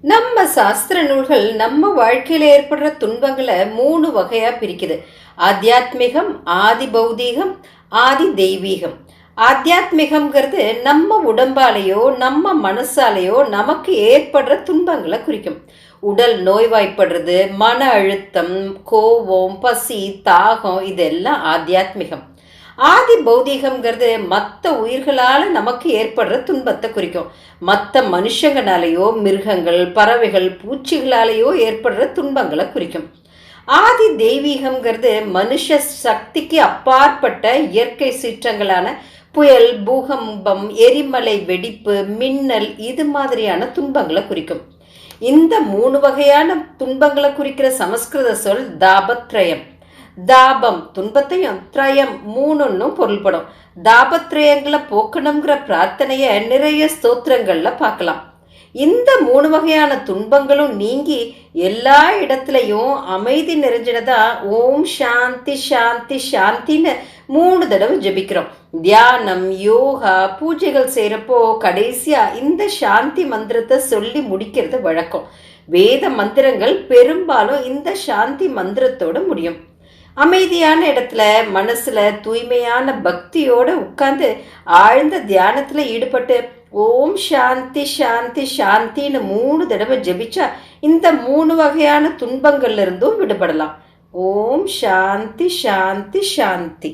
நம்ம சாஸ்திர நூல்கள் நம்ம வாழ்க்கையில ஏற்படுற துன்பங்களை 3 வகையா பிரிக்குது. ஆத்தியாத்மிகம், ஆதி பௌதீகம், ஆதி தெய்வீகம். ஆத்தியாத்மிகம்ங்கிறது நம்ம உடம்பாலேயோ நம்ம மனசாலேயோ நமக்கு ஏற்படுற துன்பங்களை குறிக்கும். உடல் நோய்வாய்ப்படுறது, மன அழுத்தம், கோபம், பசி, தாகம், இதெல்லாம் ஆத்தியாத்மிகம். ஆதி பௌதீகம்ங்கிறது மற்ற உயிர்களால நமக்கு ஏற்படுற துன்பத்தை குறிக்கும். மற்ற மனுஷங்களாலேயோ மிருகங்கள், பறவைகள், பூச்சிகளாலேயோ ஏற்படுற துன்பங்களை குறிக்கும். ஆதி தெய்வீகம்ங்கிறது மனுஷ சக்திக்கு அப்பாற்பட்ட இயற்கை சீற்றங்களான புயல், பூகம்பம், எரிமலை வெடிப்பு, மின்னல், இது மாதிரியான துன்பங்களை குறிக்கும். இந்த 3 வகையான துன்பங்களை குறிக்கிற சமஸ்கிருத சொல் தாபத்ரயம். தாபம் துன்பத்தையும், திரயம் 3ன்னும் பொருள்படும். தாபத்ரயங்களை போக்கணுங்கிற பிரார்த்தனைய நிறைய ஸ்தோத்திரங்கள்ல பார்க்கலாம். இந்த 3 வகையான துன்பங்களும் நீங்கி எல்லா இடத்துலையும் அமைதி நிறைஞ்சினதா ஓம் சாந்தி சாந்தி சாந்தின்னு 3 தடவை ஜபிக்கிறோம். தியானம், யோகா, பூஜைகள் செய்யறப்போ கடைசியா இந்த சாந்தி மந்திரத்தை சொல்லி முடிக்கிறது வழக்கம். வேத மந்திரங்கள் பெரும்பாலும் இந்த சாந்தி மந்திரத்தோட முடியும். அமைதியான இடத்துல மனசுல தூய்மையான பக்தியோட உட்கார்ந்து ஆழ்ந்த தியானத்துல ஈடுபட்டு ஓம் சாந்தி சாந்தி சாந்தின்னு 3 தடவை ஜபிச்சா இந்த 3 வகையான துன்பங்கள்ல இருந்தும் விடுபடலாம். ஓம் சாந்தி சாந்தி சாந்தி.